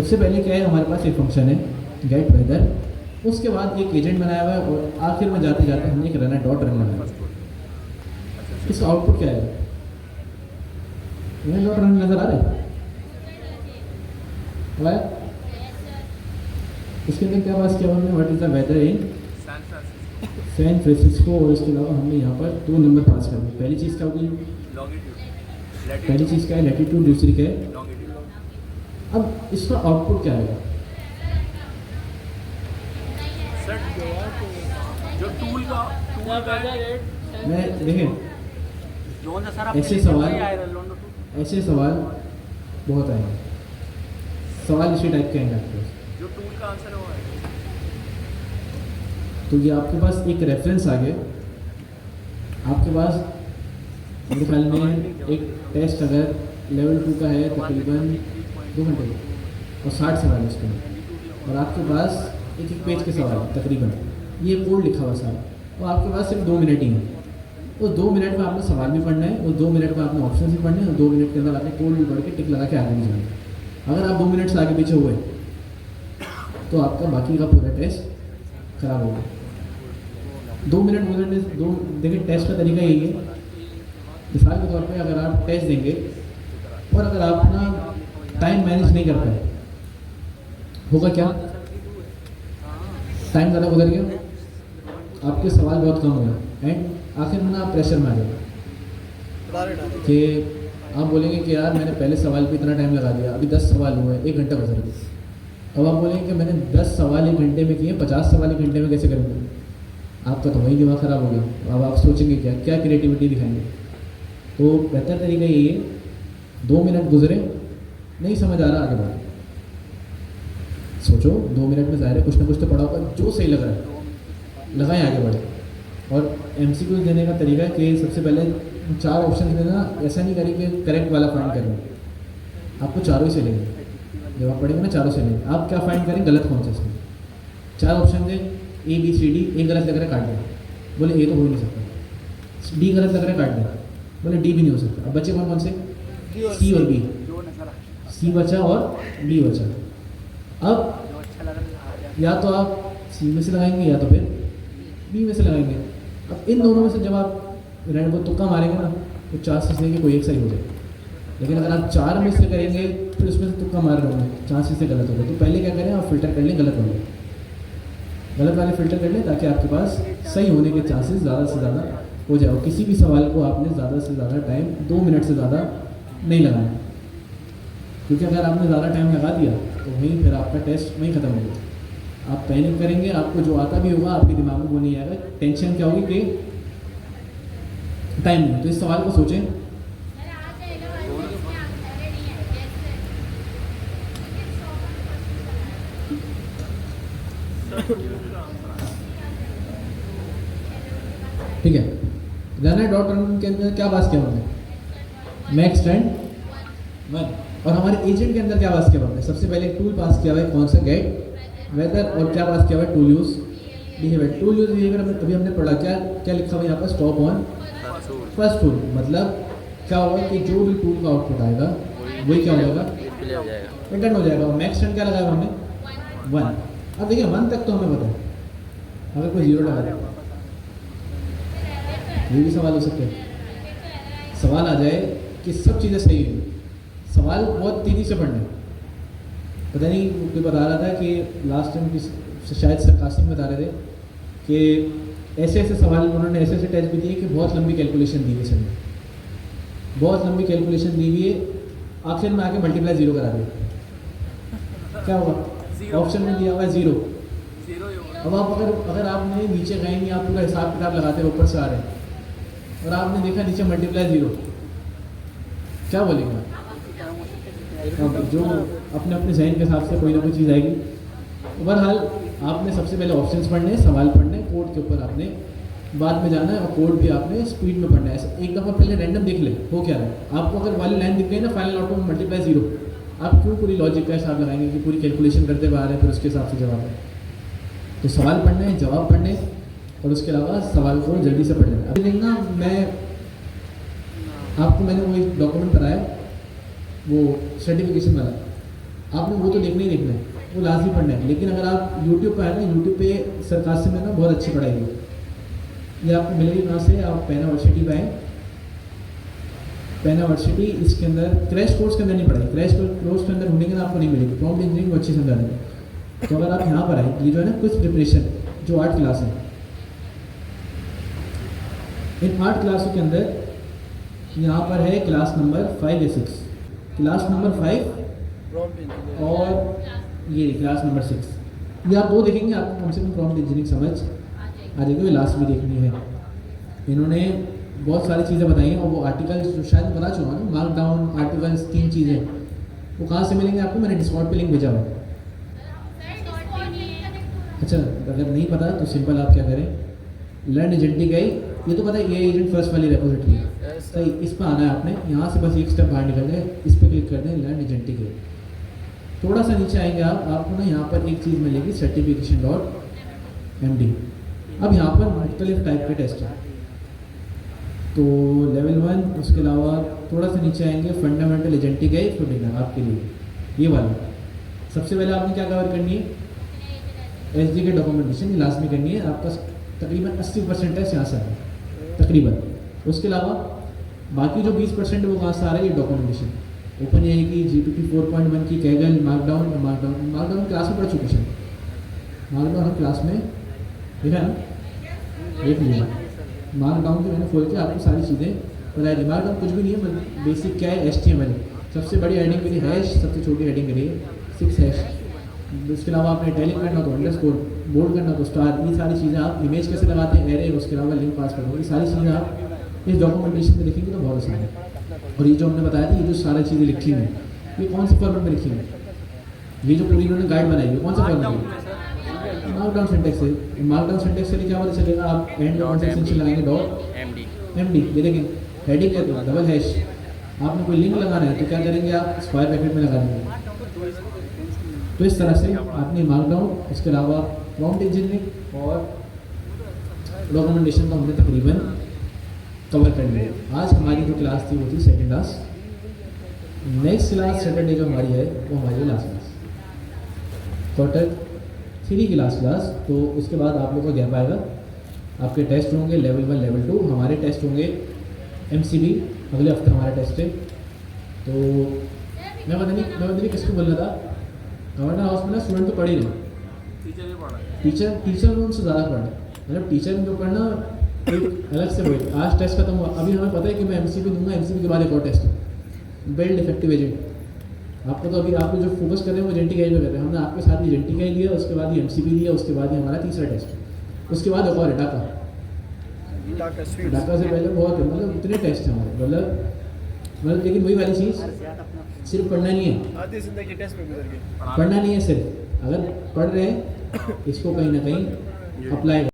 सबसे पहले क्या है, हमारे पास एक फंक्शन है गेट वेदर, उसके बाद एक एजेंट बनाया हुआ है और आखिर में जाते जाते हमने एक रनर डॉट रन बनाया है। इसका आउटपुट क्या है? रनर डॉट रन नजर आ रहा है? इसके अंदर क्या पास किया हमने, what is the weather in San Francisco, और इसके अलावा हमने यहाँ पर 2 नंबर पास कर दिए। पहली चीज़ क्या होगी? पहली चीज़ क्या है? लैटिट्यूड। दूसरी क्या है? अब इसका आउटपुट क्या आएगा? जो टूल का मैं देखें, ऐसे सवाल बहुत आएंगे। सवाल इसी टाइप के आएंगे आपके पास। जो टूल का आंसर है वो है। तो ये आपके पास एक रेफरेंस आ गया। आपके पास मेरे ख्याल में एक टेस्ट अगर लेवल 2 का है तकरीबन 2 घंटे और 60 सवाल है उसके में, और आपके पास एक पेज के सवाल तकरीबन, ये कोड लिखा हुआ सारा, और आपके पास सिर्फ 2 मिनट ही है। उस 2 मिनट में आपने सवाल भी पढ़ना है, उस 2 मिनट में आपने ऑप्शन भी पढ़ने हैं, और 2 मिनट के अंदर आपने कोड भी पढ़ के टिक लगा के आगे भी जाना है। अगर आप 2 मिनट से आगे पीछे हुए तो आपका बाकी का पूरा टेस्ट खराब होगा। 2 मिनट बोलने देखिए, टेस्ट का तरीका यही है। मिसाल के तौर पे अगर आप टेस्ट देंगे और अगर आप अपना टाइम मैनेज नहीं कर पाए, होगा क्या? टाइम ज़्यादा गुजर गया, आपके सवाल बहुत कम हुए, एंड आखिर में ना आप प्रेशर में आ जाओगे कि आप बोलेंगे कि यार मैंने पहले सवाल पे इतना टाइम लगा दिया, अभी 10 सवाल हुए, 1 घंटा गुजर गया। अब आप बोलेंगे कि मैंने 10 सवाल 1 घंटे में किए, 50 सवाल 1 घंटे में कैसे करूँगा? आपका तो वही दिमाग ख़राब हो गया। अब आप सोचेंगे क्या क्रिएटिविटी दिखाएंगे? तो बेहतर तरीका यही है, 2 मिनट गुजरे, नहीं समझ आ रहा, आगे बढ़ो, सोचो। 2 मिनट में ज़ाहिर है कुछ ना कुछ तो पढ़ा होगा, जो सही लग रहा है लगाएं, आगे बढ़े। और MCQ देने का तरीका है कि सबसे पहले 4 ऑप्शन देना। ऐसा नहीं करें कि करेक्ट वाला फाइंड करें, आपको चारों ही से लेंगे। जब आप पढ़ेंगे ना, चारों से लेंगे। आप क्या फाइंड करें, गलत कौन सा इसमें? 4 ऑप्शन दें, ABCD, ए गलत लग रहा है काट दें, बोले ए तो हो ही नहीं सकता। D गलत लग रहा है काट दें, बोले D भी नहीं हो सकता। अब बचे कौन से? C और B। C बचा और B बचा। अब या तो आप C में से लगाएंगे या तो फिर B में से लगाएंगे। अब इन दोनों में से जब आप रैंडम तुक्का मारेंगे ना, तो चांसेस है कि कोई एक सही हो जाए। लेकिन अगर आप 4 में से करेंगे फिर उसमें से तुक्का मार रहे होंगे, चांसेस से गलत हो गए। तो पहले क्या करें, आप फिल्टर कर लें गलत वाले फिल्टर कर लें, ताकि आपके पास सही होने के चांसेस ज़्यादा से ज़्यादा हो जाए। और किसी भी सवाल को आपने ज़्यादा से ज़्यादा टाइम, 2 मिनट से ज़्यादा नहीं लगाना, क्योंकि अगर आपने ज़्यादा टाइम लगा दिया तो वहीं फिर आपका टेस्ट वहीं ख़त्म हो गया। आप पैनिक करेंगे, आपको जो आता भी होगा आपके दिमाग में वो नहीं आएगा। टेंशन क्या होगी कि टाइम नहीं। तो इस सवाल को सोचें, ठीक है। रनर डॉट रन के अंदर क्या बात किया हमने? Max time 1। और हमारे एजेंट के अंदर क्या बात किया हमने? सबसे पहले टूल पास किया हुआ है, कौन सा? Get weather. और क्या बात किया हुआ है? Tool use behaviour. Tool use behaviour अभी हमने पढ़ा, क्या लिखा हुआ है यहाँ पर? Stop on first tool. मतलब क्या होगा कि जो भी टूल का आउटपुट आएगा वही क्या हो जाएगा? रिटर्न हो जाएगा। और मैक्स टाइम क्या लगाया हमने? 1। अब देखिए 1 तक तो हमें पता है, अगर कोई 0 लगा दे, ये भी सवाल हो सकते हैं। सवाल आ जाए कि सब चीज़ें सही हैं, सवाल बहुत तेज़ी से पढ़ने। पता नहीं कोई बता रहा था कि लास्ट टाइम शायद सरकास्टिक में बता रहे थे कि ऐसे ऐसे सवाल उन्होंने ऐसे ऐसे टेस्ट भी दिए कि बहुत लंबी कैलकुलेशन दी है सर, बहुत लंबी कैलकुलेशन दी हुई है, आखिर में आके मल्टीप्लाई 0 करा दिया। क्या होगा? ऑप्शन में दिया हुआ है 0। अब आप अगर आपने नीचे गए नहीं, आप पूरा हिसाब किताब लगाते ऊपर से आ रहे हैं और आपने देखा नीचे मल्टीप्लाई 0, क्या बोलेंगे आप? जो अपने अपने जहन के हिसाब से कोई ना कोई चीज़ आएगी। बहरहाल आपने सबसे पहले ऑप्शंस पढ़ने, सवाल पढ़ने, कोड के ऊपर आपने बाद में जाना है, और कोड भी आपने स्पीड में पढ़ना है। ऐसे एक दफ़ा पहले रैंडम देख ले हो क्या रहा है। आपको अगर वाली लाइन दिख गई ना, फाइनल आउटपुट मल्टीप्लाई 0, आप क्यों पूरी लॉजिक का हिसाब लगाएंगे कि पूरी कैलकुलेशन करते हुए आ रहे हैं, फिर उसके हिसाब से जवाब है। तो सवाल पढ़ने, जवाब पढ़ने, और उसके अलावा सवाल को जल्दी से पढ़ लेना। अभी देखना, मैंने वो एक डॉक्यूमेंट बनाया, वो सर्टिफिकेशन वाला, आपने वो तो देखना ही देखना है, वो लाजमी पढ़ना है। लेकिन अगर आप यूट्यूब पर है ना, यूट्यूब पे सरकार से में ना बहुत अच्छी पढ़ाई है। ये आपको मिलेगी कहाँ से, आप पैना यूनिवर्सिटी पर आए, पैना यूनिवर्सिटी, इसके अंदर क्रैश कोर्स के अंदर नहीं पढ़ाई, क्रैश कोर्स के अंदर ढूंढेंगे ना आपको नहीं मिलेगी, प्रॉम्प्ट इंजीनियरिंग अच्छी से अंदर है। तो अगर आप यहाँ पर आए, ये जो है ना क्विज प्रिपरेशन, जो 8 क्लास है, इन 8 क्लासों के अंदर यहाँ पर है क्लास नंबर 5 या 6, क्लास नंबर 5 और ये क्लास नंबर 6। ये आप दो देखेंगे, आपको कम से कम प्रॉम्प्ट इंजीनियरिंग समझ आ जाएगी। ये लास्ट में देखनी है। इन्होंने बहुत सारी चीज़ें बताई हैं, और वो आर्टिकल्स जो शायद बता चुका हूँ, मार्क डाउन आर्टिकल्स 3 चीज़ें, वो कहाँ से मिलेंगे आपको, मैंने डिस्कॉर्ड पे लिंक भेजा हुआ है। अच्छा, अगर नहीं पता तो सिंपल आप क्या करें, लर्न एजेंटिक है, ये तो पता है, ये एजेंट फर्स्ट वाली रेपोजिटरी है, सही। इस पर आना है आपने, यहाँ से बस एक स्टेप बाहर निकल जाए, इस पर क्लिक कर दें, लर्न एजेंटिक है। थोड़ा सा नीचे आएंगे आपको ना यहाँ पर एक चीज़ मिलेगी, certification.md। अब यहाँ पर मुख्तलिफ टाइप के टेस्ट हैं, तो लेवल 1, उसके अलावा थोड़ा सा नीचे आएंगे, फंडामेंटल एजेंटिक है फॉर बिगिनर आपके लिए, ये वाला। सबसे पहले आपने क्या कवर करनी है, एसडी के डॉक्यूमेंटेशन लाजमी करनी है, आपका तकरीबन 80% टेस्ट यहाँ से आ रहा है तकरीबन। उसके अलावा बाकी जो 20% है वो कहाँ से आ रहा है, ये डॉक्यूमेंटेशन। ओपन ये है कि GPP 4.1 की कैगल, मार्कडाउन क्लास में पढ़ चुके हैं, मार्कडाउन हम क्लास में देखा है ना, देख लीजिए। मार्कडाउन के मैंने खोल के आपको सारी चीज़ें बताई दी। मार्कडाउन कुछ भी नहीं है, बेसिक क्या है, HTML। सबसे बड़ी हेडिंग मेरी हैश, सबसे छोटी हेडिंग मेरी 6 हैश। उसके अलावा आपने टैलिंग करना तो अंडरस्कोर, बोल्ड करना तो स्टार, ये सारी चीज़ें आप इमेज कैसे लगाते हैं, एरे, उसके अलावा लिंक पास करना, ये सारी चीज़ें आप इस डॉक्यूमेंटेशन में लिखेंगे तो बहुत आसान है। और ये जो हमने बताया था, ये जो सारी चीज़ें लिखी हुई हैं, ये कौन से फॉर्मेट में लिखी हुई है, ये जो पूरी इन्होंने गाइड बनाई है कौन सा फॉर्मेट है, मार्कडाउन सिंटेक्स है। मार्कडाउन सिंटेक्स से क्या पता चलेगा, आप एंड एक्सटेंशन लगाएंगे .md, ये देखें हेडिंग है तो डबल हैश, आपने कोई लिंक लगाना है तो क्या करेंगे, आप स्क्वायर ब्रैकेट में लगा देंगे। तो इस तरह से आपने मार्कडाउन, उसके अलावा प्रॉम्प्ट इंजीनियरिंग और डॉक्यूमेंटेशन को हमने तकरीबन कवर कर लिया। आज हमारी जो क्लास थी वो थी second class. Next class Saturday जो हमारी है वो हमारी लास्ट क्लास, Q3 की लास्ट क्लास। तो उसके बाद आप लोगों का गैप आएगा, आपके टेस्ट होंगे लेवल 1 लेवल 2, हमारे टेस्ट होंगे MCB, अगले हफ्ते हमारा टेस्ट है। तो मैं पता नहीं किसको बोल रहा था, गवर्नर हाउस में ना स्टूडेंट तो पढ़ ही रहे, टीचर ही पढ़ा है, टीचर में उनसे ज़्यादा पढ़े, मतलब टीचर में जो पढ़ना एक अलग से बोले। आज टेस्ट खत्म हुआ, अभी हमें पता है कि मैं MCB दूंगा, MCB के बाद एक और टेस्ट है, बिल्ड इफेक्टिव एजेंट। आपको तो अभी आप जो फोकस कर रहे हैं वो एजेंटिक आई पे कर रहे हैं, हमने आपके साथ ही एजेंटिक आई लिया, उसके बाद ही MCB लिया, उसके बाद ही हमारा तीसरा टेस्ट, उसके बाद एक और है डाका से पहले बहुत है, मतलब इतने टेस्ट हैं हमारे, मतलब लेकिन वही वाली चीज़, सिर्फ पढ़ना नहीं है, आधी जिंदगी टेस्ट में गुजर गई। पढ़ना नहीं है सिर्फ, अगर पढ़ रहे हैं इसको कहीं ना कहीं अप्लाई